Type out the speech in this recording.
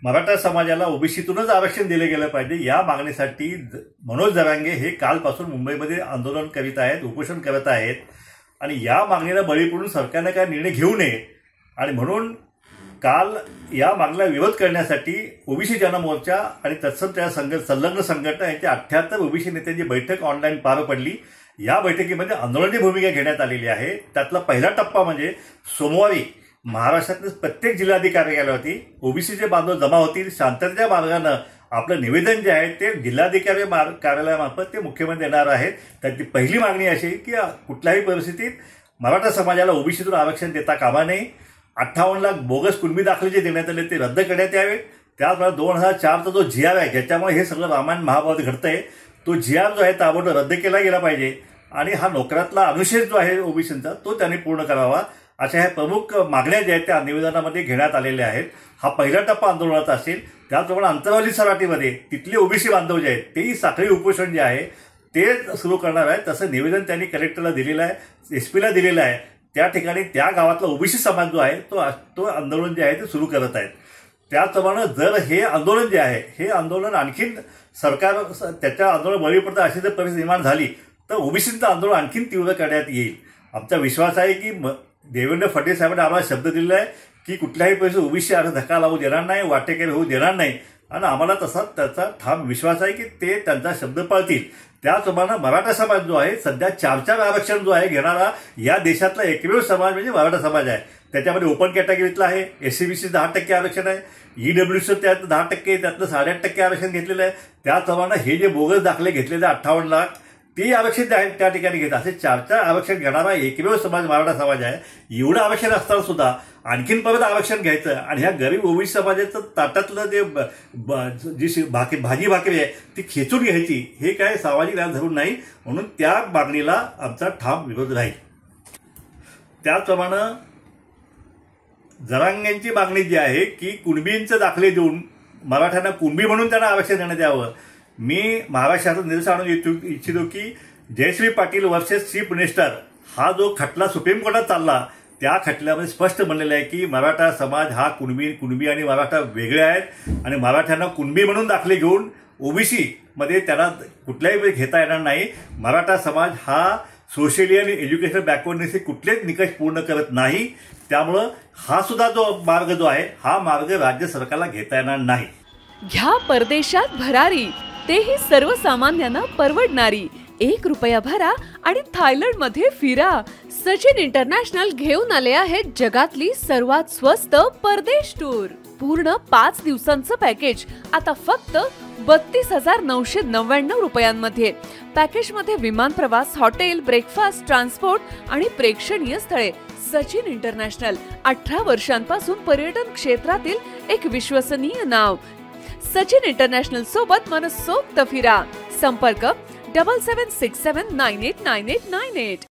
मराठा समाजाला ओबीसीतूनच आरक्षण दिले गेलं पाहिजे या मागणीसाठी मनोज जरांगे हे कालपासून मुंबईमध्ये आंदोलन करीत आहेत, उपोषण करत आहेत आणि या मागणीला बळी पडून सरकारने काय निर्णय घेऊ नये आणि म्हणून काल या मागणीला विरोध करण्यासाठी ओबीसी जनमोर्चा आणि तत्सम त्या संलग्न संघटना यांच्या 78 ओबीसी नेत्यांची बैठक ऑनलाईन पार पडली। या बैठकीमध्ये आंदोलनाची भूमिका घेण्यात आलेली आहे। त्यातला पहिला टप्पा म्हणजे सोमवारी महाराष्ट्रातील प्रत्येक जिल्हाधिकारी कार्यालयावरती ओबीसीचे बांधव जमा होतील। शांततेच्या मार्गाने आपलं निवेदन जे आहे ते जिल्हाधिकारी कार्यालयामार्फत ते मुख्यमंत्री देणार आहेत। त्याची पहिली मागणी अशी की कुठल्याही परिस्थितीत मराठा समाजाला ओबीसीतून आरक्षण देता कामा नये। 58 लाख बोगस कुणबी दाखले जे देण्यात आले ते रद्द करण्यात यावेत। त्याचबरोबर 2004चा जो जीआर आहे ज्याच्यामुळे हे सगळं रामायण महाभारत घडतंय तो जीआर जो आहे ताबडतोब रद्द केला गेला पाहिजे आणि हा नोकरातला अनुच्छेद जो आहे ओबीसीचा तो त्यांनी पूर्ण करावा। अशा ह्या प्रमुख मागण्या ज्या आहेत त्या निवेदनामध्ये घेण्यात आलेल्या आहेत। हा पहिला टप्पा आंदोलनाचा असेल। त्याचप्रमाणे अंतरावली सराटीमध्ये तिथले ओबीसी बांधव जे आहेत तेही साखळी उपोषण जे आहे ते सुरू करणार आहेत। तसं निवेदन त्यांनी कलेक्टरला दिलेलं आहे, एसपीला दिलेलं आहे। त्या ठिकाणी त्या गावातला ओबीसी समाज जो आहे तो आंदोलन जे आहे ते सुरू करत आहेत। त्याचप्रमाणे जर हे आंदोलन जे आहे हे आंदोलन आणखीन सरकार त्याच्या आंदोलन बळी पडतं अशी जर परिस्थिती निर्माण झाली तर ओबीसीचं आंदोलन आणखीन तीव्र करण्यात येईल। आमचा विश्वास आहे की देवेंद्र फडणवीस साहेबांनी आम्हाला शब्द दिलेला आहे की कुठल्याही परिस्थितीत ओबीसी अर्थ धक्का लावू देणार नाही, वाटेकरी होऊ देणार नाही आणि आम्हाला तसा त्याचा ठाम विश्वास आहे की ते त्यांचा शब्द पाळतील। त्याचप्रमाणे मराठा समाज जो आहे सध्या 4 आरक्षण जो आहे घेणारा या देशातला एकमेव समाज म्हणजे मराठा समाज आहे। त्याच्यामध्ये ओपन कॅटेगरीतला आहे, एससीबीसी 10% आरक्षण आहे, ईडब्ल्यूचं त्यात 10%, त्यातलं 8.5% आरक्षण घेतलेलं आहे। त्याचप्रमाणे हे जे बोगस दाखले घेतलेले 58 लाख ते आरक्षण त्या ठिकाणी घेत असे 4 आरक्षण घेणारा एकमेव समाज मराठा समाज आहे। एवढं आरक्षण असताना सुद्धा आणखीन परत आरक्षण घ्यायचं आणि ह्या गरीब ओबीसी समाजाचं ताटातलं जे जी भाजी भाकरी आहे ती खेचून घ्यायची हे काय सामाजिक न्याय धरून नाही। म्हणून त्या मागणीला आमचा ठाम विरोध राहील। त्याचप्रमाणे जरांगेंची मागणी जी आहे की कुणबींचे दाखले देऊन मराठ्यांना कुणबी म्हणून त्यांना आरक्षण देण्यात यावं। मी महाराष्ट्राचं निदर्शन आणून इच्छितो की Jayashree Patil versus chief minister हा जो खटला सुप्रीम कोर्टात चालला त्या खटल्यामध्ये स्पष्ट म्हणलेलं आहे की मराठा समाज हा कुणबी आणि मराठा वेगळे आहेत आणि मराठ्यांना कुणबी म्हणून दाखले घेऊन ओबीसी मध्ये त्यांना कुठल्याही घेता येणार नाही। मराठा समाज हा सोशली आणि एज्युकेशनल बॅकवर्डनेसचे कुठलेच निकष पूर्ण करत नाही। त्यामुळं हा सुद्धा जो मार्ग जो आहे हा मार्ग राज्य सरकारला घेता येणार नाही। घ्या परदेशात भरारी, तेही सर्वसामान्यांना परवडणारी। 1 रुपया भरा आणि थायलंडमध्ये फिरा। सचिन इंटरनॅशनल घेऊन आले आहेत जगातली सर्वात स्वस्त परदेश टूर। पूर्ण 5 दिवसांचं पॅकेज आता फक्त 32,999 रुपयांमध्ये। पॅकेजमध्ये विमान प्रवास, हॉटेल, ब्रेकफास्ट, ट्रान्सपोर्ट आणि प्रेक्षणीय स्थळे। सचिन इंटरनॅशनल 18 वर्षांपासून पर्यटन क्षेत्रातील एक विश्वसनीय नाव। सचिन इंटरनॅशनल सोबत मनसोक्त फिरा। संपर्क 7767989898।